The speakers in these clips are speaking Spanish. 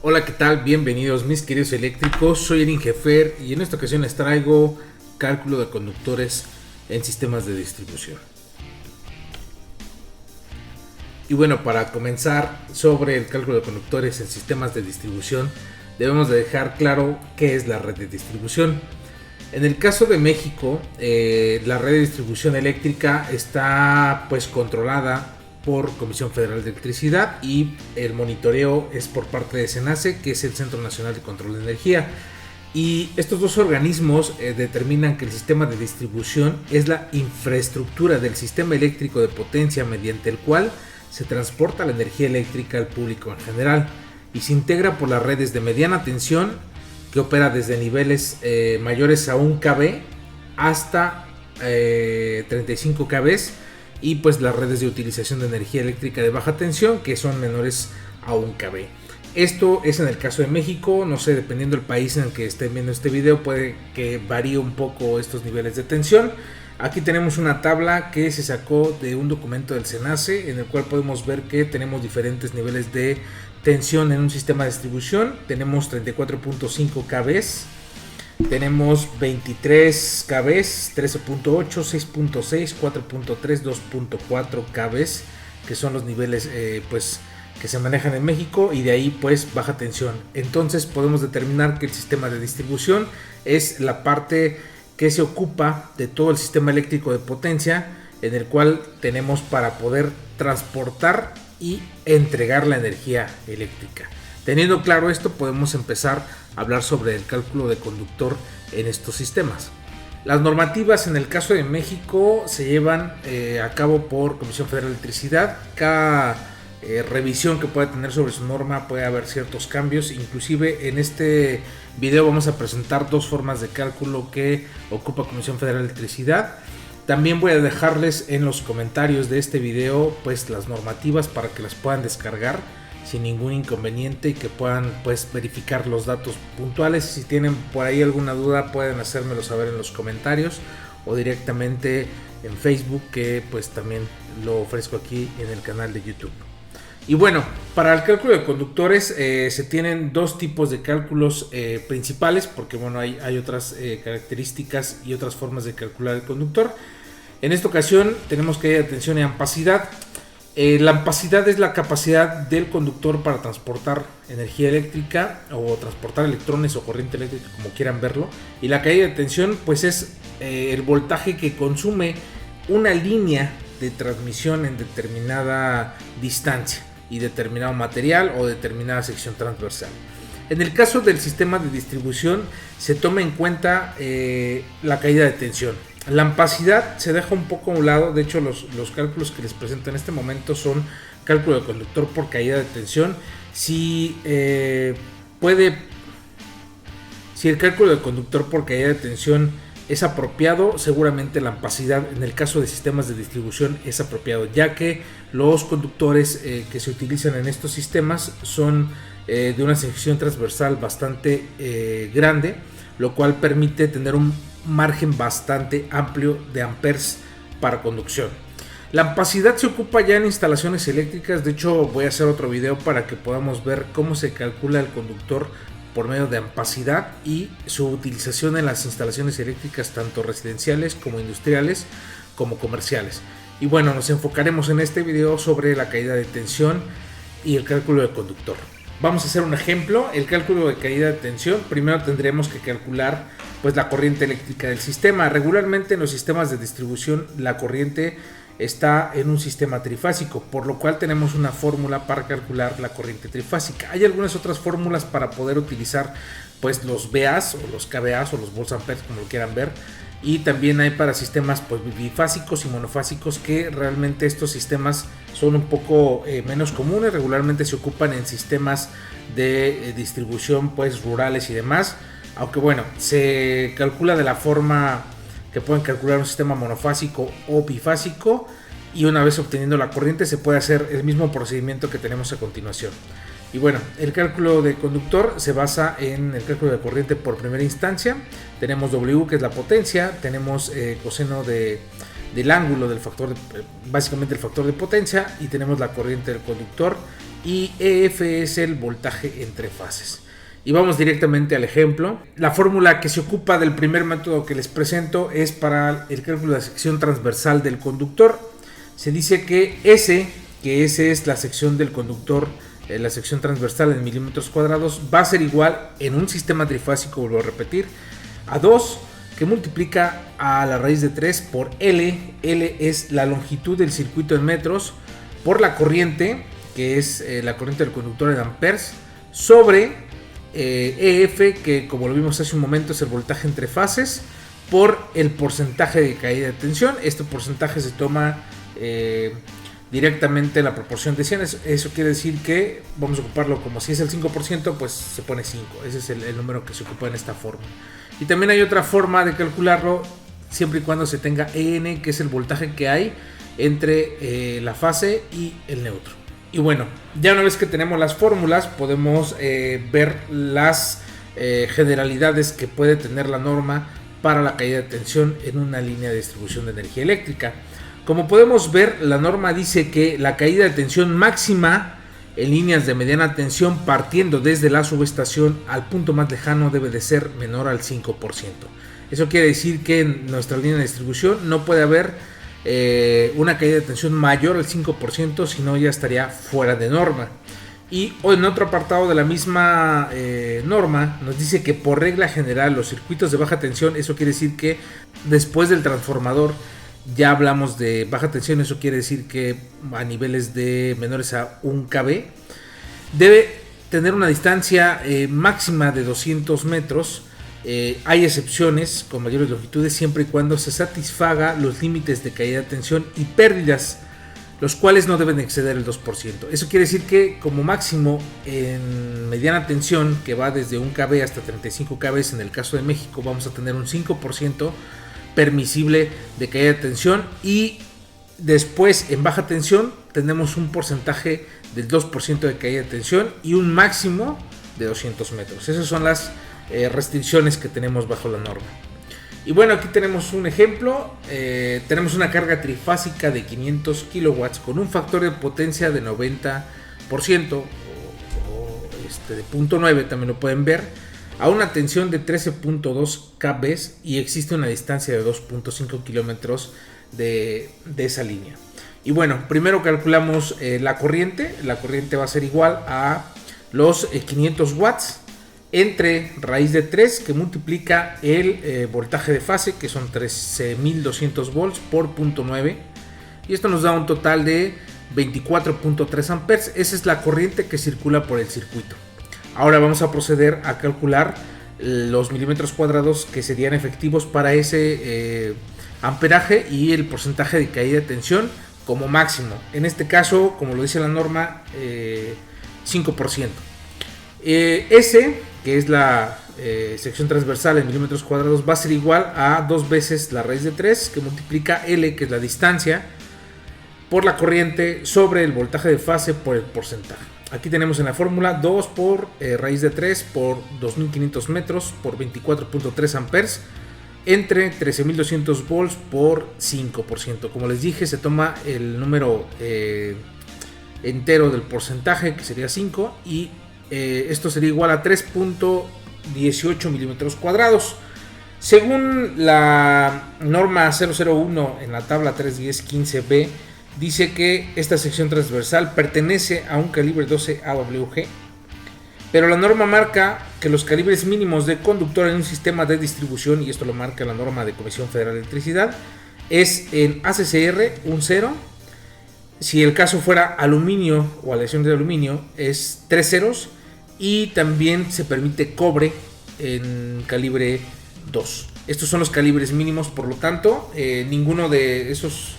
Hola, ¿qué tal? Bienvenidos mis queridos eléctricos, soy Erin Jefer y en esta ocasión les traigo cálculo de conductores en sistemas de distribución. Y bueno, para comenzar sobre el cálculo de conductores en sistemas de distribución, debemos de dejar claro qué es la red de distribución. En el caso de México, la red de distribución eléctrica está pues controlada por Comisión Federal de Electricidad y el monitoreo es por parte de CENACE, que es el Centro Nacional de Control de Energía. Y estos dos organismos determinan que el sistema de distribución es la infraestructura del sistema eléctrico de potencia mediante el cual se transporta la energía eléctrica al público en general y se integra por las redes de mediana tensión que opera desde niveles mayores a 1 kV hasta 35 kV y pues las redes de utilización de energía eléctrica de baja tensión que son menores a 1 kV. Esto es en el caso de México, no sé, dependiendo del país en el que estén viendo este video puede que varíe un poco estos niveles de tensión. Aquí tenemos una tabla que se sacó de un documento del CENACE en el cual podemos ver que tenemos diferentes niveles de tensión en un sistema de distribución. Tenemos 34.5 kV, tenemos 23 kV, 13.8, 6.6, 4.3, 2.4 kV, que son los niveles pues que se manejan en México, y de ahí pues baja tensión. Entonces podemos determinar que el sistema de distribución es la parte que se ocupa de todo el sistema eléctrico de potencia en el cual tenemos para poder transportar y entregar la energía eléctrica. Teniendo claro esto, podemos empezar a hablar sobre el cálculo de conductor en estos sistemas. Las normativas en el caso de México se llevan a cabo por Comisión Federal de Electricidad. Cada revisión que pueda tener sobre su norma puede haber ciertos cambios. Inclusive en este video vamos a presentar dos formas de cálculo que ocupa Comisión Federal de Electricidad. También voy a dejarles en los comentarios de este video pues las normativas para que las puedan descargar sin ningún inconveniente y que puedan pues verificar los datos puntuales. Si tienen por ahí alguna duda pueden hacérmelo saber en los comentarios o directamente en Facebook, que pues también lo ofrezco aquí en el canal de YouTube. Y bueno, para el cálculo de conductores se tienen dos tipos de cálculos principales, porque bueno, hay otras características y otras formas de calcular el conductor. En esta ocasión tenemos caída de tensión y ampacidad. La ampacidad es la capacidad del conductor para transportar energía eléctrica o transportar electrones o corriente eléctrica, como quieran verlo. Y la caída de tensión pues es el voltaje que consume una línea de transmisión en determinada distancia y determinado material o determinada sección transversal. En el caso del sistema de distribución se toma en cuenta la caída de tensión. La ampacidad se deja un poco a un lado. De hecho los cálculos que les presento en este momento son cálculo de conductor por caída de tensión. Si el cálculo de conductor por caída de tensión es apropiado, seguramente la ampacidad en el caso de sistemas de distribución es apropiado, ya que los conductores que se utilizan en estos sistemas son de una sección transversal bastante grande, lo cual permite tener un margen bastante amplio de amperes para conducción. La ampacidad se ocupa ya en instalaciones eléctricas. De hecho voy a hacer otro video para que podamos ver cómo se calcula el conductor por medio de ampacidad y su utilización en las instalaciones eléctricas tanto residenciales como industriales como comerciales. Y bueno, nos enfocaremos en este video sobre la caída de tensión y el cálculo de conductor. Vamos a hacer un ejemplo. El cálculo de caída de tensión, primero tendremos que calcular pues la corriente eléctrica del sistema. Regularmente en los sistemas de distribución la corriente está en un sistema trifásico, por lo cual tenemos una fórmula para calcular la corriente trifásica. Hay algunas otras fórmulas para poder utilizar pues los VAs o los kVAs o los volts amperes, como lo quieran ver, y también hay para sistemas pues bifásicos y monofásicos, que realmente estos sistemas son un poco menos comunes. Regularmente se ocupan en sistemas de distribución pues rurales y demás, aunque bueno, se calcula de la forma que pueden calcular un sistema monofásico o bifásico, y una vez obteniendo la corriente se puede hacer el mismo procedimiento que tenemos a continuación. Y bueno, el cálculo de conductor se basa en el cálculo de corriente por primera instancia. Tenemos W, que es la potencia, tenemos coseno del ángulo del factor, básicamente el factor de potencia, y tenemos la corriente del conductor, y EF es el voltaje entre fases. Y vamos directamente al ejemplo. La fórmula que se ocupa del primer método que les presento es para el cálculo de la sección transversal del conductor. Se dice que S es la sección del conductor, la sección transversal en milímetros cuadrados, va a ser igual en un sistema trifásico, vuelvo a repetir, a 2 que multiplica a la raíz de 3 por L. L es la longitud del circuito en metros, por la corriente, que es la corriente del conductor en amperes, sobre EF, que como lo vimos hace un momento es el voltaje entre fases, por el porcentaje de caída de tensión. Este porcentaje se toma directamente la proporción de 100. Eso quiere decir que vamos a ocuparlo como si es el 5%, pues se pone 5. Ese es el número que se ocupa en esta forma. Y también hay otra forma de calcularlo, siempre y cuando se tenga EN, que es el voltaje que hay entre la fase y el neutro. Y bueno, ya una vez que tenemos las fórmulas, podemos ver las generalidades que puede tener la norma para la caída de tensión en una línea de distribución de energía eléctrica. Como podemos ver, la norma dice que la caída de tensión máxima en líneas de mediana tensión partiendo desde la subestación al punto más lejano debe de ser menor al 5%. Eso quiere decir que en nuestra línea de distribución no puede haber una caída de tensión mayor al 5%, si no ya estaría fuera de norma. Y en otro apartado de la misma norma nos dice que por regla general los circuitos de baja tensión, eso quiere decir que después del transformador ya hablamos de baja tensión, eso quiere decir que a niveles de menores a 1 kV debe tener una distancia máxima de 200 metros. Hay excepciones con mayores longitudes siempre y cuando se satisfaga los límites de caída de tensión y pérdidas, los cuales no deben exceder el 2%. Eso quiere decir que como máximo en mediana tensión, que va desde 1 kV hasta 35 kV, en el caso de México vamos a tener un 5% permisible de caída de tensión, y después en baja tensión tenemos un porcentaje del 2% de caída de tensión y un máximo de 200 metros. Esas son las restricciones que tenemos bajo la norma. Y bueno, aquí tenemos un ejemplo. Tenemos una carga trifásica de 500 kilowatts con un factor de potencia de 90% de 0.9, también lo pueden ver, a una tensión de 13.2 kV, y existe una distancia de 2.5 kilómetros de esa línea. Y bueno, primero calculamos la corriente. La corriente va a ser igual a los 500 watts entre raíz de 3 que multiplica el voltaje de fase, que son 13.200 volts por 0.9, y esto nos da un total de 24.3 amperes. Esa es la corriente que circula por el circuito. Ahora vamos a proceder a calcular los milímetros cuadrados que serían efectivos para ese amperaje y el porcentaje de caída de tensión como máximo. En este caso, como lo dice la norma, 5%. S, que es la sección transversal en milímetros cuadrados, va a ser igual a 2 veces la raíz de 3 que multiplica L, que es la distancia, por la corriente sobre el voltaje de fase por el porcentaje. Aquí tenemos en la fórmula 2 por raíz de 3 por 2500 metros por 24.3 amperes entre 13.200 volts por 5%. Como les dije, se toma el número entero del porcentaje, que sería 5, y esto sería igual a 3.18 milímetros cuadrados. Según la norma 001 en la tabla 31015B, dice que esta sección transversal pertenece a un calibre 12 AWG, pero la norma marca que los calibres mínimos de conductor en un sistema de distribución, y esto lo marca la norma de Comisión Federal de Electricidad, es en ACCR un 0. Si el caso fuera aluminio o aleación de aluminio, es 3 ceros, y también se permite cobre en calibre 2. Estos son los calibres mínimos, por lo tanto, ninguno de esos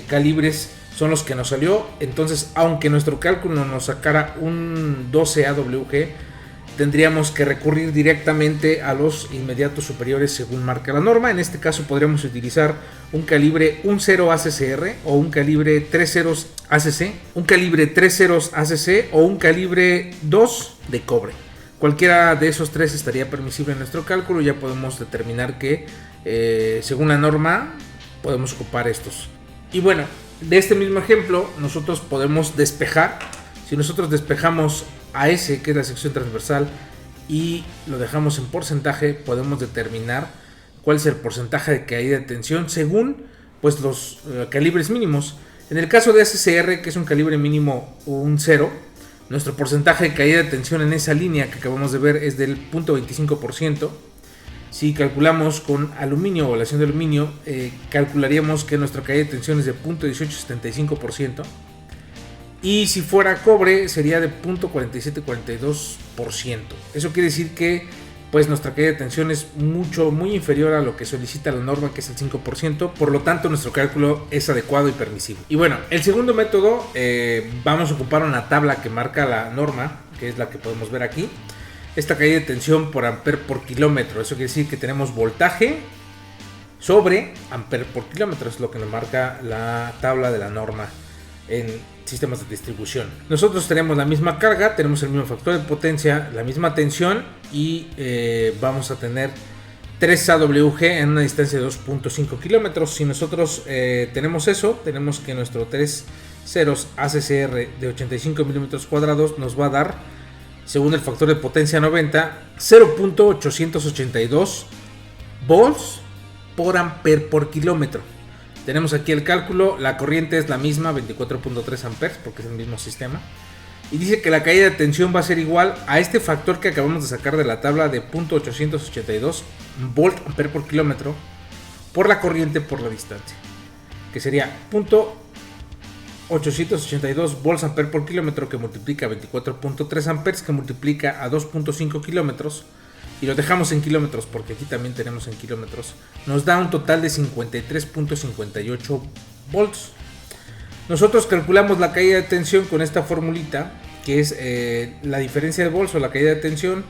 calibres son los que nos salió. Entonces, aunque nuestro cálculo nos sacara un 12 AWG, tendríamos que recurrir directamente a los inmediatos superiores según marca la norma. En este caso podríamos utilizar un calibre 1.0 ACCR o un calibre 3 ceros ACC, un calibre 3 ceros ACC o un calibre 2 de cobre. Cualquiera de esos tres estaría permisible en nuestro cálculo. Ya podemos determinar que según la norma podemos ocupar estos. Y bueno, de este mismo ejemplo nosotros podemos despejar. Si nosotros despejamos a S, que es la sección transversal, y lo dejamos en porcentaje, podemos determinar cuál es el porcentaje de caída de tensión según pues los calibres mínimos. En el caso de ACCR, que es un calibre mínimo un 0, nuestro porcentaje de caída de tensión en esa línea que acabamos de ver es del 0.25%. Si calculamos con aluminio o aleación de aluminio, calcularíamos que nuestra caída de tensión es de 0.1875%. Y si fuera cobre sería de 0.4742%. Eso quiere decir que pues nuestra caída de tensión es muy inferior a lo que solicita la norma, que es el 5%. Por lo tanto, nuestro cálculo es adecuado y permisible. Y bueno, el segundo método, vamos a ocupar una tabla que marca la norma, que es la que podemos ver aquí. Esta caída de tensión por amper por kilómetro. Eso quiere decir que tenemos voltaje sobre amper por kilómetro. Es lo que nos marca la tabla de la norma en sistemas de distribución. Nosotros tenemos la misma carga, tenemos el mismo factor de potencia, la misma tensión y vamos a tener 3 AWG en una distancia de 2.5 kilómetros. Si nosotros tenemos eso, tenemos que nuestro 3 ceros ACCR de 85 milímetros cuadrados nos va a dar, según el factor de potencia 90, 0.882 volts por amper por kilómetro. Tenemos aquí el cálculo, la corriente es la misma, 24.3 amperes, porque es el mismo sistema. Y dice que la caída de tensión va a ser igual a este factor que acabamos de sacar de la tabla de 0.882 volt amper por kilómetro por la corriente por la distancia, que sería 0.882 volts amper por kilómetro, que multiplica 24.3 amperes, que multiplica a 2.5 kilómetros. Y lo dejamos en kilómetros porque aquí también tenemos en kilómetros, nos da un total de 53.58 volts. Nosotros calculamos la caída de tensión con esta formulita, que es la diferencia de volts o la caída de tensión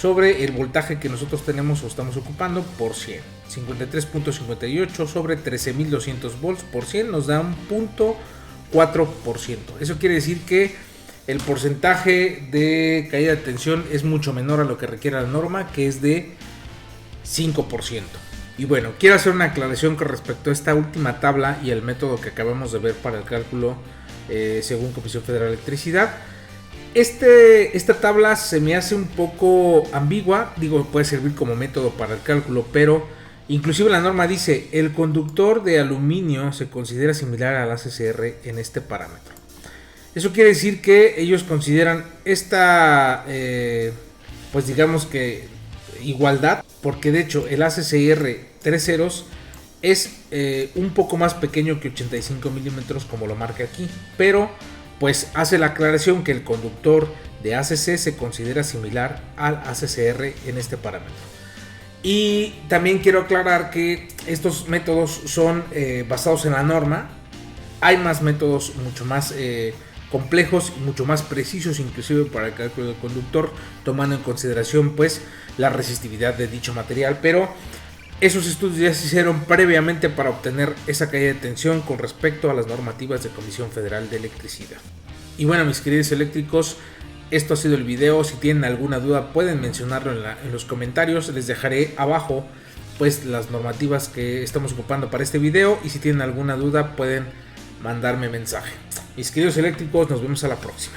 sobre el voltaje que nosotros tenemos o estamos ocupando por 100. 53.58 sobre 13.200 volts por 100 nos da un 0.4%. Eso quiere decir que el porcentaje de caída de tensión es mucho menor a lo que requiere la norma, que es de 5%. Y bueno, quiero hacer una aclaración con respecto a esta última tabla y el método que acabamos de ver para el cálculo según Comisión Federal de Electricidad. Esta tabla se me hace un poco ambigua, digo, puede servir como método para el cálculo, pero inclusive la norma dice, el conductor de aluminio se considera similar al ACCR en este parámetro. Eso quiere decir que ellos consideran esta, pues digamos que igualdad, porque de hecho el ACCR 3 ceros es un poco más pequeño que 85 milímetros como lo marca aquí, pero pues hace la aclaración que el conductor de ACC se considera similar al ACCR en este parámetro. Y también quiero aclarar que estos métodos son basados en la norma. Hay más métodos mucho más complejos y mucho más precisos, inclusive para el cálculo del conductor, tomando en consideración pues la resistividad de dicho material, pero esos estudios ya se hicieron previamente para obtener esa caída de tensión con respecto a las normativas de Comisión Federal de Electricidad. Y bueno, mis queridos eléctricos, esto ha sido el video. Si tienen alguna duda pueden mencionarlo en los comentarios, les dejaré abajo pues las normativas que estamos ocupando para este video, y si tienen alguna duda pueden mandarme mensaje. Mis queridos eléctricos, nos vemos a la próxima.